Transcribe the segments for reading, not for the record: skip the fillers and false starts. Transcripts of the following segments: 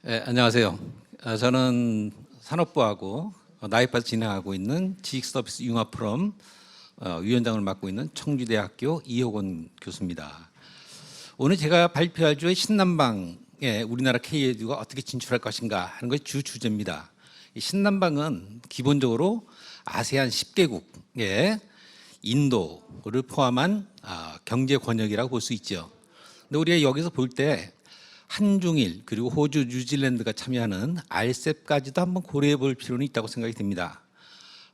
안녕하세요. 저는 산업부하고 나이파에서 진행하고 있는 지식서비스 융합 포럼 위원장을 맡고 있는 청주대학교 이호건 교수입니다. 오늘 제가 발표할 주의 신남방에 우리나라 K에듀가 어떻게 진출할 것인가 하는 것이 주 주제입니다. 이 신남방은 기본적으로 아세안 10개국의 인도를 포함한 경제 권역이라고 볼 수 있죠. 근데 우리가 여기서 볼 때 한중일 그리고 호주, 뉴질랜드가 참여하는 RCEP까지도 한번 고려해 볼 필요는 있다고 생각이 듭니다.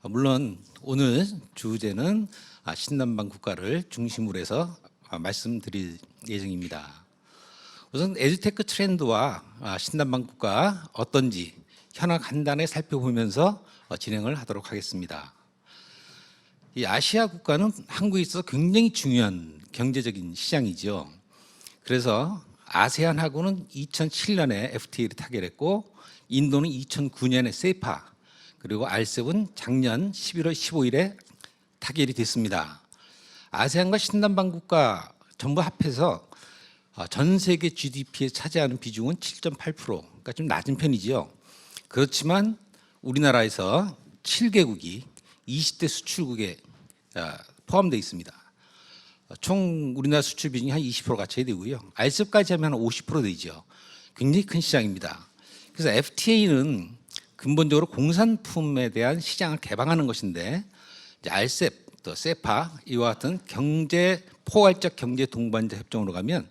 물론 오늘 주제는 신남방 국가를 중심으로 해서 말씀드릴 예정입니다. 우선 에듀테크 트렌드와 신남방 국가 어떤지 현황 간단하게 살펴보면서 진행을 하도록 하겠습니다. 이 아시아 국가는 한국에 있어서 굉장히 중요한 경제적인 시장이죠. 그래서 아세안하고는 2007년에 FTA를 타결했고 인도는 2009년에 세파 그리고 RCEP은 작년 11월 15일에 타결이 됐습니다. 아세안과 신남방 국가 전부 합해서 전 세계 GDP에 차지하는 비중은 7.8%, 그러니까 좀 낮은 편이지요. 그렇지만 우리나라에서 7개국이 20대 수출국에 포함되어 있습니다. 총 우리나라 수출 비중이 한 20%가 차이 되고요. RCEP까지 하면 50% 되죠. 굉장히 큰 시장입니다. 그래서 FTA는 근본적으로 공산품에 대한 시장을 개방하는 것인데 RCEP, 또 세파 이와 같은 경제 포괄적 경제 동반자 협정으로 가면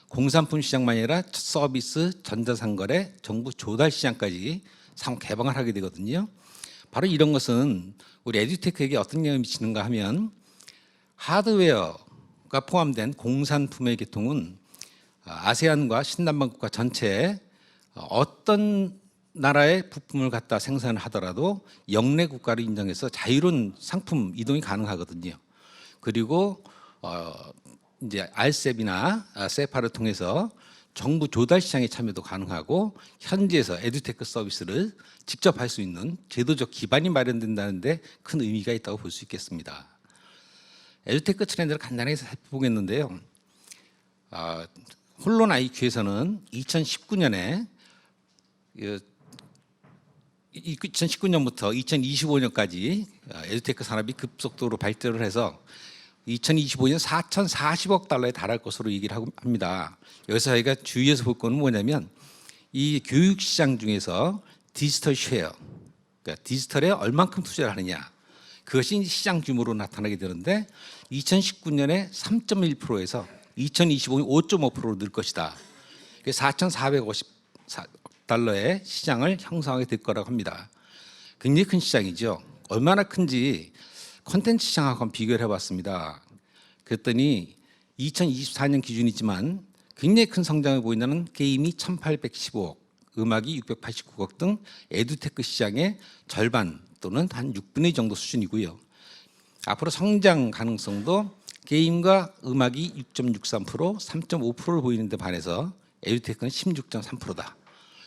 공산품 시장만이 아니라 서비스, 전자상거래, 정부 조달 시장까지 상호 개방을 하게 되거든요. 바로 이런 것은 우리 에듀테크에게 어떤 영향을 미치는가 하면 하드웨어가 포함된 공산품의 개통은 아세안과 신남방 국가 전체에 어떤 나라의 부품을 갖다 생산하더라도 영내 국가를 인정해서 자유로운 상품 이동이 가능하거든요. 그리고 이제 RCEP이나 세파를 통해서 정부 조달 시장에 참여도 가능하고 현지에서 에듀테크 서비스를 직접 할 수 있는 제도적 기반이 마련된다는 데 큰 의미가 있다고 볼 수 있겠습니다. 에듀테크 트렌드를 간단하게 살펴보겠는데요. 홀론 IQ에서는 2019년에 2019년부터 2025년까지 에듀테크 산업이 급속도로 발전을 해서 2025년 4,040억 달러에 달할 것으로 얘기를 합니다. 여기서 저희가 주의해서 볼 거는 뭐냐면 이 교육 시장 중에서 디지털 쉐어, 그러니까 디지털에 얼만큼 투자를 하느냐, 그것이 시장 규모로 나타나게 되는데 2019년에 3.1%에서 2025년 5.5%로 늘 것이다. 4,450 달러의 시장을 형성하게 될 거라고 합니다. 굉장히 큰 시장이죠. 얼마나 큰지 콘텐츠 시장하고 비교를 해봤습니다. 그랬더니 2024년 기준이지만 굉장히 큰 성장을 보인다는 게임이 1,815억, 음악이 689억 등 에듀테크 시장의 절반 또는 한 6분의 1 정도 수준이고요. 앞으로 성장 가능성도 게임과 음악이 6.63%, 3.5%를 보이는 데 반해서 에듀테크는 16.3%다.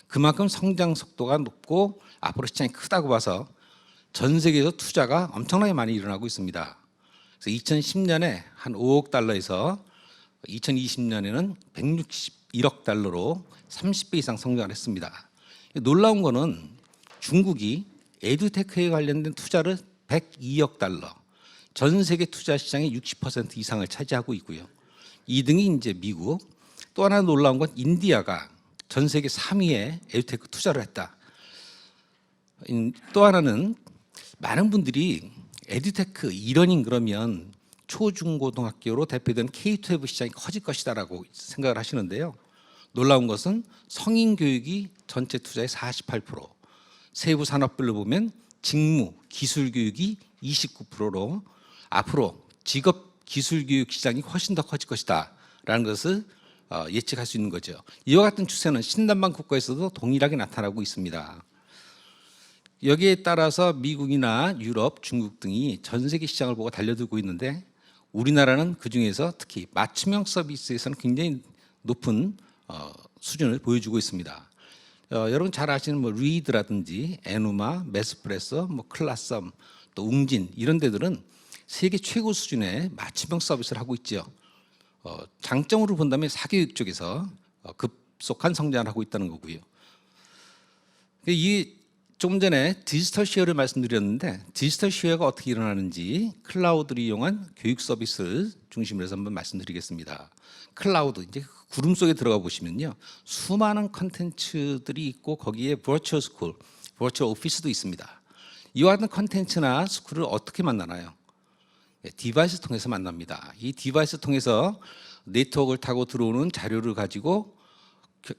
그만큼 성장 속도가 높고 앞으로 시장이 크다고 봐서 전 세계에서 투자가 엄청나게 많이 일어나고 있습니다. 그래서 2010년에 한 5억 달러에서 2020년에는 161억 달러로 30배 이상 성장을 했습니다. 놀라운 거는 중국이 에듀테크에 관련된 투자를 102억 달러, 전 세계 투자 시장의 60% 이상을 차지하고 있고요. 2등이 이제 미국, 또 하나 놀라운 건 인디아가 전 세계 3위에 에듀테크 투자를 했다. 또 하나는 많은 분들이 에듀테크 이러닝 그러면 초중고등학교로 대표되는 K-12 시장이 커질 것이다라고 생각을 하시는데요. 놀라운 것은 성인 교육이 전체 투자의 48%, 세부 산업별로 보면 직무, 기술 교육이 29%로 앞으로 직업 기술 교육 시장이 훨씬 더 커질 것이다라는 것을 예측할 수 있는 거죠. 이와 같은 추세는 신남방 국가에서도 동일하게 나타나고 있습니다. 여기에 따라서 미국이나 유럽, 중국 등이 전 세계 시장을 보고 달려들고 있는데 우리나라는 그중에서 특히 맞춤형 서비스에서는 굉장히 높은 수준을 보여주고 있습니다. 여러분 잘 아시는 뭐 리드라든지 에누마, 메스프레소, 뭐 클라썸, 또 웅진 이런 데들은 세계 최고 수준의 맞춤형 서비스를 하고 있죠. 장점으로 본다면 사교육 쪽에서 급속한 성장을 하고 있다는 거고요. 이 조금 전에 디지털 쉐어를 말씀드렸는데 디지털 쉐어가 어떻게 일어나는지 클라우드를 이용한 교육 서비스를 중심으로 해서 한번 말씀드리겠습니다. 클라우드 이제 구름 속에 들어가 보시면요, 수많은 컨텐츠들이 있고 거기에 버추얼 스쿨, 버추얼 오피스도 있습니다. 이와 같은 컨텐츠나 스쿨을 어떻게 만나나요? 디바이스 통해서 만납니다. 이 디바이스 통해서 네트워크를 타고 들어오는 자료를 가지고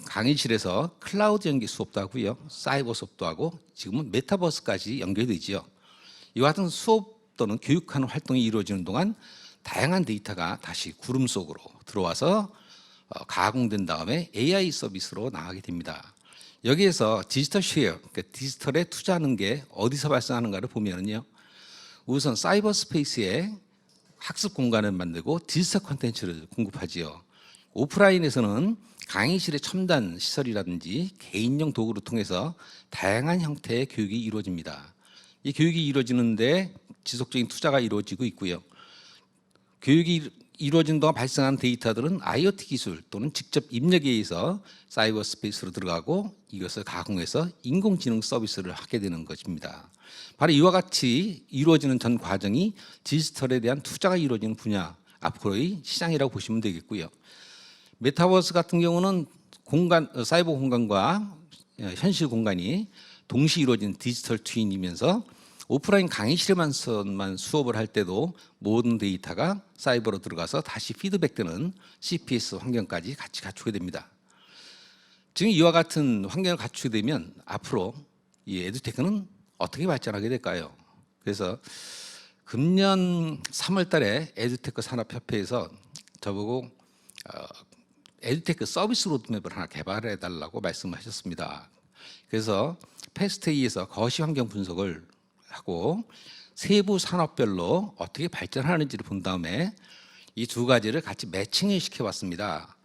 강의실에서 클라우드 연계 수업도 하고요, 사이버 수업도 하고 지금은 메타버스까지 연결되지요. 이와 같은 수업 또는 교육하는 활동이 이루어지는 동안 다양한 데이터가 다시 구름 속으로 들어와서 가공된 다음에 AI 서비스로 나가게 됩니다. 여기에서 디지털 쉐어, 그러니까 디지털에 투자하는 게 어디서 발생하는가를 보면요, 우선 사이버 스페이스에 학습 공간을 만들고 디지털 콘텐츠를 공급하지요. 오프라인에서는 강의실의 첨단 시설이라든지 개인용 도구를 통해서 다양한 형태의 교육이 이루어집니다. 이 교육이 이루어지는데 지속적인 투자가 이루어지고 있고요. 교육이 이루어진 동안 발생한 데이터들은 IoT 기술 또는 직접 입력에 의해서 사이버 스페이스로 들어가고 이것을 가공해서 인공지능 서비스를 하게 되는 것입니다. 바로 이와 같이 이루어지는 전 과정이 디지털에 대한 투자가 이루어지는 분야, 앞으로의 시장이라고 보시면 되겠고요. 메타버스 같은 경우는 사이버 공간과 현실 공간이 동시에 이루어진 디지털 트윈이면서 오프라인 강의실에만 수업을 할 때도 모든 데이터가 사이버로 들어가서 다시 피드백되는 CPS 환경까지 같이 갖추게 됩니다. 지금 이와 같은 환경을 갖추게 되면 앞으로 이 에듀테크는 어떻게 발전하게 될까요? 그래서 금년 3월 달에 에듀테크 산업협회에서 저보고 에듀테크 서비스 로드맵을 하나 개발해 달라고 말씀하셨습니다. 그래서 패스트AE에서 거시 환경 분석을 하고 세부 산업별로 어떻게 발전하는지를 본 다음에 이 두 가지를 같이 매칭을 시켜봤습니다.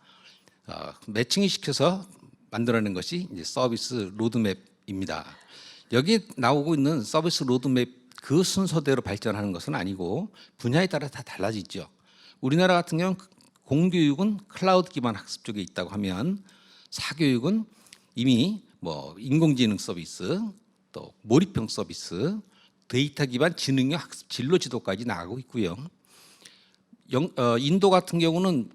매칭을 시켜서 만들어낸 것이 이제 서비스 로드맵입니다. 여기 나오고 있는 서비스 로드맵 그 순서대로 발전하는 것은 아니고 분야에 따라 다 달라지죠. 우리나라 같은 경우는 공교육은 클라우드 기반 학습 쪽에 있다고 하면 사교육은 이미 뭐 인공지능 서비스, 또 몰입형 서비스, 데이터 기반 지능형 학습 진로 지도까지 나가고 있고요. 인도 같은 경우는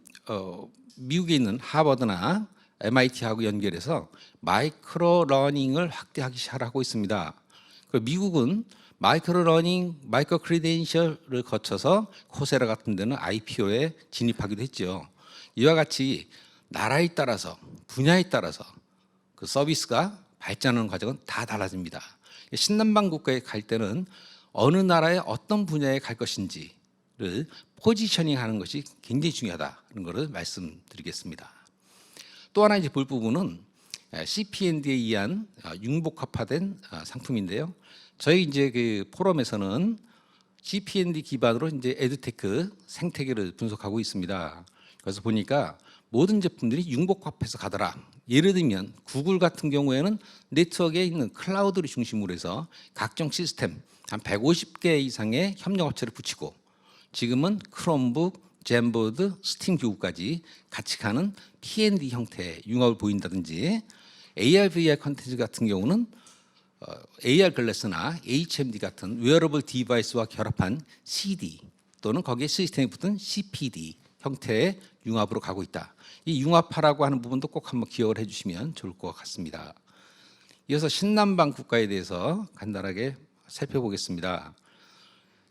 미국에 있는 하버드나 MIT하고 연결해서 마이크로 러닝을 확대하기 시작하고 있습니다. 미국은 마이크로 러닝, 마이크로 크리덴셜을 거쳐서 코세라 같은 데는 IPO에 진입하기도 했죠. 이와 같이 나라에 따라서 분야에 따라서 그 서비스가 발전하는 과정은 다 달라집니다. 신남방 국가에 갈 때는 어느 나라의 어떤 분야에 갈 것인지를 포지셔닝하는 것이 굉장히 중요하다는 것을 말씀드리겠습니다. 또 하나 이제 볼 부분은 CPND에 의한 융복합화된 상품인데요. 저희 이제 그 포럼에서는 CPND 기반으로 이제 에듀테크 생태계를 분석하고 있습니다. 그래서 보니까 모든 제품들이 융복합해서 가더라. 예를 들면 구글 같은 경우에는 네트워크에 있는 클라우드를 중심으로 해서 각종 시스템 한 150개 이상의 협력업체를 붙이고 지금은 크롬북, 잼보드, 스팀 교구까지 같이 가는 P&D 형태의 융합을 보인다든지 AR, VR 컨텐츠 같은 경우는 AR 글래스나 HMD 같은 웨어러블 디바이스와 결합한 CD 또는 거기에 시스템이 붙은 CPD 형태의 융합으로 가고 있다. 이 융합화라고 하는 부분도 꼭 한번 기억을 해주시면 좋을 것 같습니다. 이어서 신남방 국가에 대해서 간단하게 살펴보겠습니다.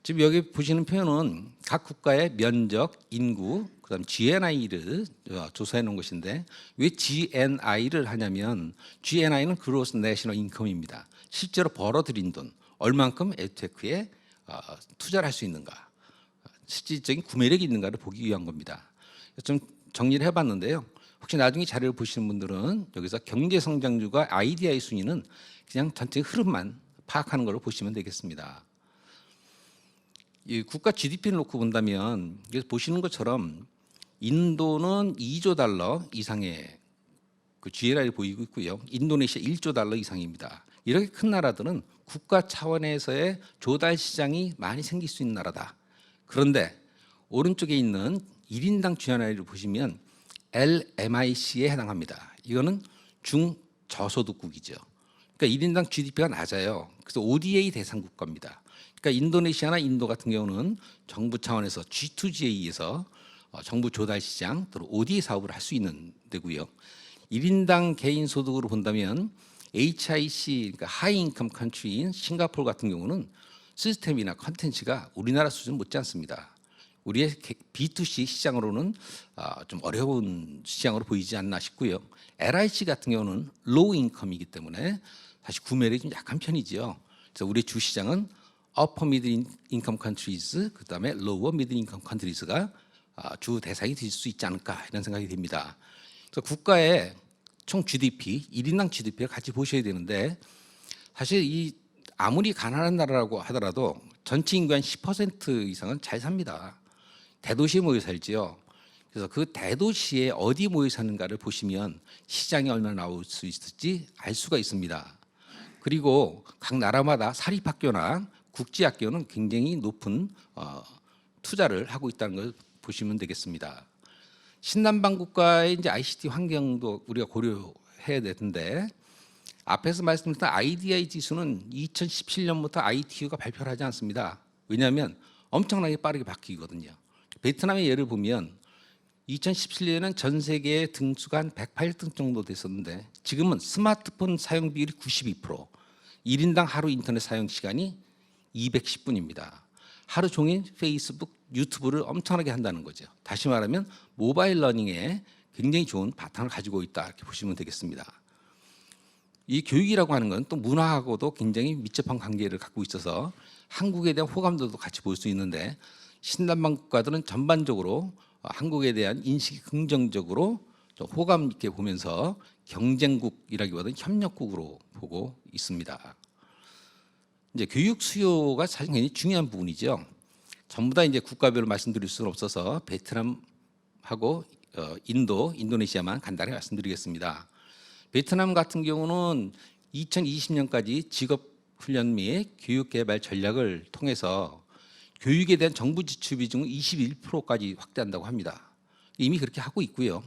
지금 여기 보시는 표현은 각 국가의 면적, 인구, 그다음 GNI를 조사해 놓은 것인데 왜 GNI를 하냐면 GNI는 Gross National Income입니다. 실제로 벌어들인 돈, 얼만큼 에듀테크에 투자를 할 수 있는가, 실질적인 구매력이 있는가를 보기 위한 겁니다. 좀 정리를 해봤는데요. 혹시 나중에 자료를 보시는 분들은 여기서 경제성장률과 IDI 순위는 그냥 전체 흐름만 파악하는 걸로 보시면 되겠습니다. 이 국가 GDP를 놓고 본다면 여기서 보시는 것처럼 인도는 2조 달러 이상의 그 GNI를 보이고 있고요. 인도네시아 1조 달러 이상입니다. 이렇게 큰 나라들은 국가 차원에서의 조달 시장이 많이 생길 수 있는 나라다. 그런데 오른쪽에 있는 1인당 GNI를 보시면 LMIC에 해당합니다. 이거는 중저소득국이죠. 그러니까 1인당 GDP가 낮아요. 그래서 ODA 대상 국가입니다. 그러니까 인도네시아나 인도 같은 경우는 정부 차원에서 G2GA에서 정부 조달 시장 또는 ODA 사업을 할 수 있는 데고요. 1인당 개인 소득으로 본다면 HIC, 그러니까 하이 인컴 컨트리인 싱가포르 같은 경우는 시스템이나 컨텐츠가 우리나라 수준 못지 않습니다. 우리의 B2C 시장으로는 좀 어려운 시장으로 보이지 않나 싶고요. LIC 같은 경우는 로우 인컴이기 때문에 사실 구매력이 좀 약한 편이지요. 그래서 우리 주 시장은 upper middle income countries, 그다음에 lower middle income countries가 주 대상이 될 수 있지 않을까 이런 생각이 듭니다. 그래서 국가의 총 GDP, 1인당 GDP를 같이 보셔야 되는데 사실 이 아무리 가난한 나라라고 하더라도 전체 인구 한 10% 이상은 잘 삽니다. 대도시에 모여 살지요. 그래서 그 대도시에 어디 모여 사는가를 보시면 시장이 얼마나 나올 수 있을지 알 수가 있습니다. 그리고 각 나라마다 사립학교나 국제학교는 굉장히 높은 투자를 하고 있다는 걸 보시면 되겠습니다. 신남방 국가의 이제 ICT 환경도 우리가 고려해야 되는데 앞에서 말씀드렸던 IDI 지수는 2017년부터 ITU가 발표를 하지 않습니다. 왜냐하면 엄청나게 빠르게 바뀌거든요. 베트남의 예를 보면 2017년에는 전 세계의 등수가 한 108등 정도 됐었는데 지금은 스마트폰 사용 비율이 92%, 1인당 하루 인터넷 사용 시간이 210분입니다. 하루 종일 페이스북, 유튜브를 엄청나게 한다는 거죠. 다시 말하면 모바일 러닝에 굉장히 좋은 바탕을 가지고 있다 이렇게 보시면 되겠습니다. 이 교육이라고 하는 건 또 문화하고도 굉장히 밀접한 관계를 갖고 있어서 한국에 대한 호감도도 같이 볼 수 있는데 신남방 국가들은 전반적으로 한국에 대한 인식이 긍정적으로 좀 호감 있게 보면서 경쟁국이라기보다는 협력국으로 보고 있습니다. 이제 교육 수요가 사실 굉장히 중요한 부분이죠. 전부 다 이제 국가별로 말씀드릴 수는 없어서 베트남하고 인도네시아만 간단히 말씀드리겠습니다. 베트남 같은 경우는 2020년까지 직업훈련 및 교육개발 전략을 통해서 교육에 대한 정부 지출 비중을 21%까지 확대한다고 합니다. 이미 그렇게 하고 있고요.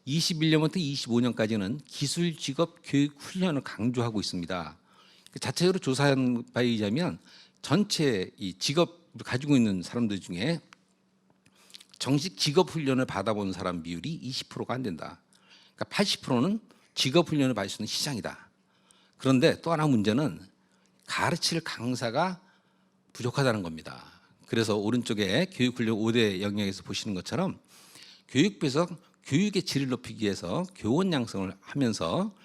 21년부터 25년까지는 기술 직업 교육 훈련을 강조하고 있습니다. 자체적으로 조사한 바에 의하면 전체 이 직업을 가지고 있는 사람들 중에 정식 직업 훈련을 받아본 사람 비율이 20%가 안 된다. 그러니까 80%는 직업 훈련을 받을 수 있는 시장이다. 그런데 또 하나 문제는 가르칠 강사가 부족하다는 겁니다. 그래서 오른쪽에 교육훈련 5대 영역에서 보시는 것처럼 교육부에서 교육의 질을 높이기 위해서 교원 양성을 하면서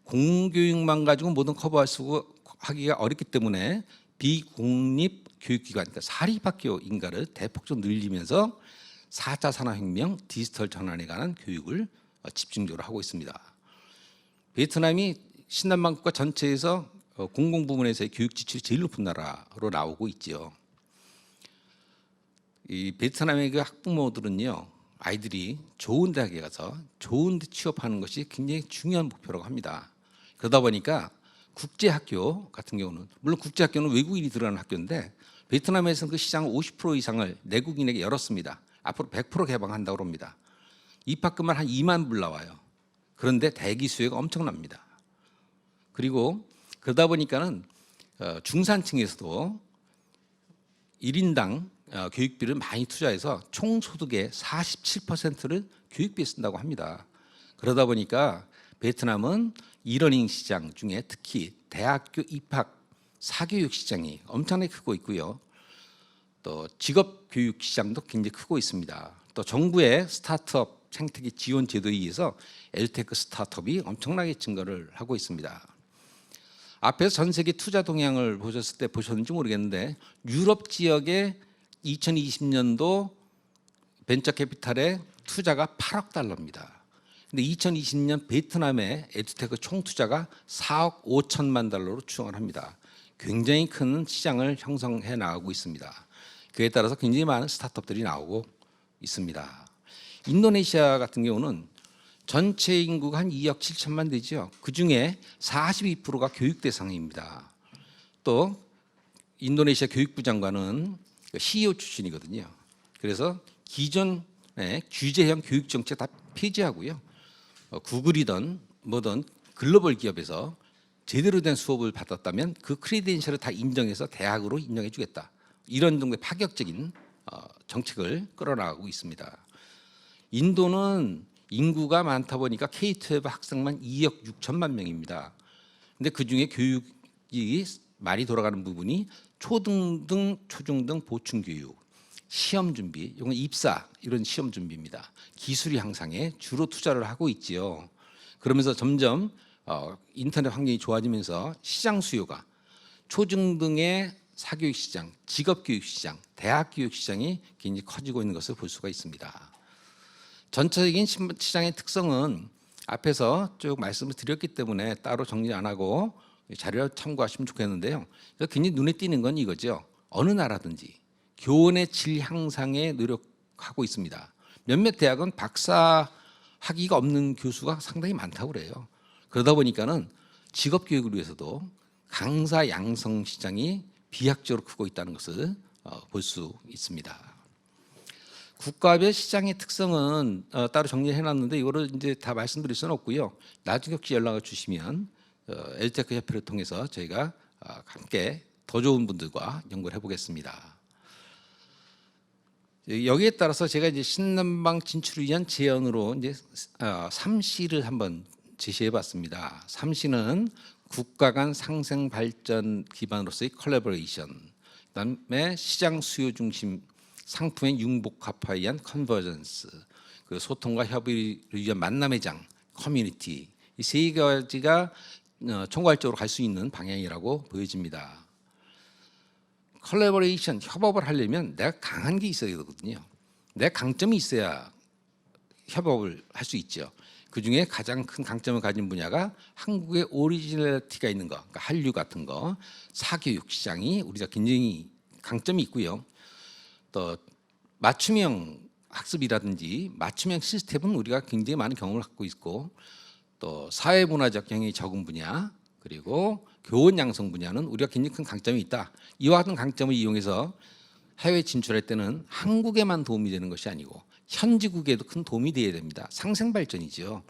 공교육만 가지고 모든 커버할 수 하기가 어렵기 때문에 비공립 교육기관, 그러니까 사립학교 인가를 대폭적으로 늘리면서 4차 산업혁명 디지털 전환에 관한 교육을 집중적으로 하고 있습니다. 베트남이 신남방 국가 전체에서 공공부문에서의 교육 지출이 제일 높은 나라로 나오고 있죠. 이 베트남의 그 학부모들은요, 아이들이 좋은 대학에 가서 좋은 데 취업하는 것이 굉장히 중요한 목표라고 합니다. 그러다 보니까 국제학교 같은 경우는, 물론 국제학교는 외국인이 들어가는 학교인데 베트남에서는 그 시장 50% 이상을 내국인에게 열었습니다. 앞으로 100% 개방한다고 합니다. 입학금만 한 2만 불 나와요. 그런데 대기 수요가 엄청납니다. 그리고 그러다 보니까는 중산층에서도 1인당 교육비를 많이 투자해서 총 소득의 47%를 교육비에 쓴다고 합니다. 그러다 보니까 베트남은 이러닝 시장 중에 특히 대학교 입학 사교육 시장이 엄청나게 크고 있고요. 또 직업 교육 시장도 굉장히 크고 있습니다. 또 정부의 스타트업 생태계 지원 제도에 의해서 엘테크 스타트업이 엄청나게 증가를 하고 있습니다. 앞에서 전 세계 투자 동향을 보셨을 때 보셨는지 모르겠는데 유럽 지역의 2020년도 벤처 캐피탈의 투자가 8억 달러입니다. 근데 2020년 베트남의 에듀테크 총 투자가 4억 5천만 달러로 추정을 합니다. 굉장히 큰 시장을 형성해 나가고 있습니다. 그에 따라서 굉장히 많은 스타트업들이 나오고 있습니다. 인도네시아 같은 경우는 전체 인구가 한 2억 7천만 되죠. 그중에 42%가 교육 대상입니다. 또 인도네시아 교육부 장관은 CEO 출신이거든요. 그래서 기존의 규제형 교육 정책 다 폐지하고요. 구글이든 뭐든 글로벌 기업에서 제대로 된 수업을 받았다면 그 크리덴셜을 다 인정해서 대학으로 인정해 주겠다. 이런 정도의 파격적인 정책을 끌어나가고 있습니다. 인도는 인구가 많다 보니까 K-12 학생만 2억 6천만 명입니다. 근데 그중에 교육이 많이 돌아가는 부분이 초등등, 초중등 보충 교육, 시험 준비, 이건 입사 이런 시험 준비입니다. 기술 향상에 주로 투자를 하고 있지요. 그러면서 점점 인터넷 환경이 좋아지면서 시장 수요가 초중등의 사교육 시장, 직업교육 시장, 대학교육 시장이 굉장히 커지고 있는 것을 볼 수가 있습니다. 전체적인 시장의 특성은 앞에서 쭉 말씀을 드렸기 때문에 따로 정리 안 하고 자료를 참고하시면 좋겠는데요. 굉장히 눈에 띄는 건 이거죠. 어느 나라든지 교원의 질 향상에 노력하고 있습니다. 몇몇 대학은 박사 학위가 없는 교수가 상당히 많다고 그래요. 그러다 보니까는 직업 교육을 위해서도 강사 양성 시장이 비약적으로 크고 있다는 것을 볼 수 있습니다. 국가별 시장의 특성은 따로 정리해 놨는데 이거를 이제 다 말씀드릴 수는 없고요. 나중에 혹시 연락을 주시면 엘테크 협회를 통해서 저희가 함께 더 좋은 분들과 연구를 해보겠습니다. 여기에 따라서 제가 이제 신남방 진출을 위한 제언으로 이제 3C를 한번 제시해봤습니다. 3C는 국가 간 상생 발전 기반으로서의 컬래버레이션, 그다음에 시장 수요 중심 상품의 융복합화에 의한 컨버전스, 그 소통과 협의를 위한 만남의 장, 커뮤니티, 이 세 가지가 총괄적으로 갈 수 있는 방향이라고 보여집니다. 컬래버레이션, 협업을 하려면 내가 강한 게 있어야 되거든요. 내 강점이 있어야 협업을 할 수 있죠. 그중에 가장 큰 강점을 가진 분야가 한국의 오리지널리티가 있는 거, 그러니까 한류 같은 거, 사교육 시장이 우리가 굉장히 강점이 있고요. 또 맞춤형 학습이라든지 맞춤형 시스템은 우리가 굉장히 많은 경험을 갖고 있고, 또 사회문화적 경영이 적은 분야, 그리고 교원 양성 분야는 우리가 굉장히 큰 강점이 있다. 이와 같은 강점을 이용해서 해외 진출할 때는 한국에만 도움이 되는 것이 아니고 현지국에도 큰 도움이 되어야 됩니다. 상생 발전이죠.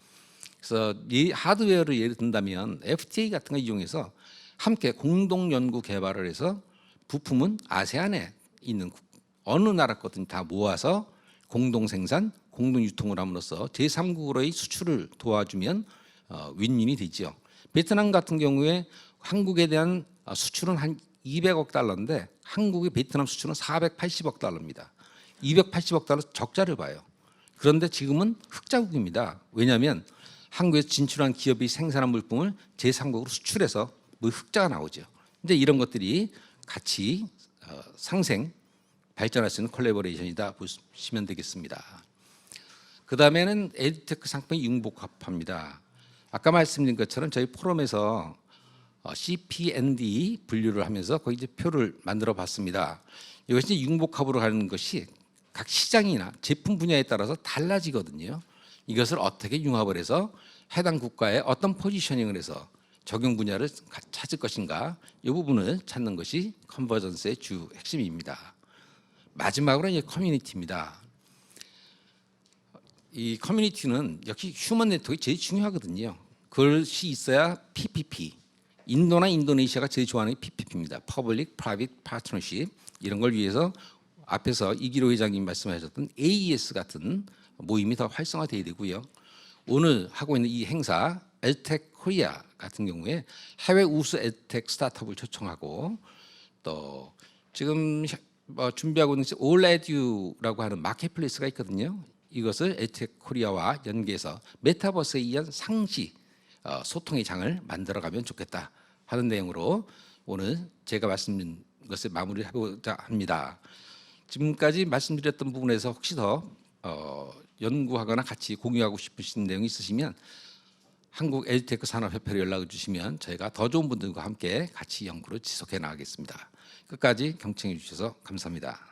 그래서 이 하드웨어를 예를 든다면 FTA 같은 걸 이용해서 함께 공동 연구 개발을 해서 부품은 아세안에 있는 어느 나라 거든 다 모아서 공동 생산, 공동 유통을 함으로써 제3국으로의 수출을 도와주면 윈윈이 되죠. 베트남 같은 경우에 한국에 대한 수출은 한 200억 달러인데 한국의 베트남 수출은 480억 달러입니다. 280억 달러 적자를 봐요. 그런데 지금은 흑자국입니다. 왜냐하면 한국에서 진출한 기업이 생산한 물품을 제3국으로 수출해서 뭐 흑자가 나오죠. 이제 이런 것들이 같이 상생, 발전할 수 있는 콜래버레이션이다 보시면 되겠습니다. 그 다음에는 에듀테크 상품의 융복합화입니다. 아까 말씀드린 것처럼 저희 포럼에서 CPND 분류를 하면서 거기 이제 표를 만들어 봤습니다. 이것이 융복합으로 가는 것이 각 시장이나 제품 분야에 따라서 달라지거든요. 이것을 어떻게 융합을 해서 해당 국가에 어떤 포지셔닝을 해서 적용 분야를 찾을 것인가, 이 부분을 찾는 것이 컨버전스의 주 핵심입니다. 마지막으로 이제 커뮤니티입니다. 이 커뮤니티는 역시 휴먼 네트워크가 제일 중요하거든요. 그것이 있어야 PPP, 인도나 인도네시아가 제일 좋아하는 게 PPP입니다. Public Private Partnership. 이런 걸 위해서 앞에서 이기로 회장님 말씀하셨던 AES 같은 모임이 더 활성화돼야 되고요. 오늘 하고 있는 이 행사 엘텍 코리아 같은 경우에 해외 우수 엘텍 스타트업을 초청하고, 또 지금 준비하고 있는 올레듀라고 하는 마켓플레이스가 있거든요. 이것을 엘텍 코리아와 연계해서 메타버스에 의한 상시 소통의 장을 만들어가면 좋겠다 하는 내용으로 오늘 제가 말씀드린 것을 마무리해보자 합니다. 지금까지 말씀드렸던 부분에서 혹시 더 연구하거나 같이 공유하고 싶으신 내용이 있으시면 한국 에듀테크 산업협회로 연락을 주시면 저희가 더 좋은 분들과 함께 같이 연구를 지속해 나가겠습니다. 끝까지 경청해 주셔서 감사합니다.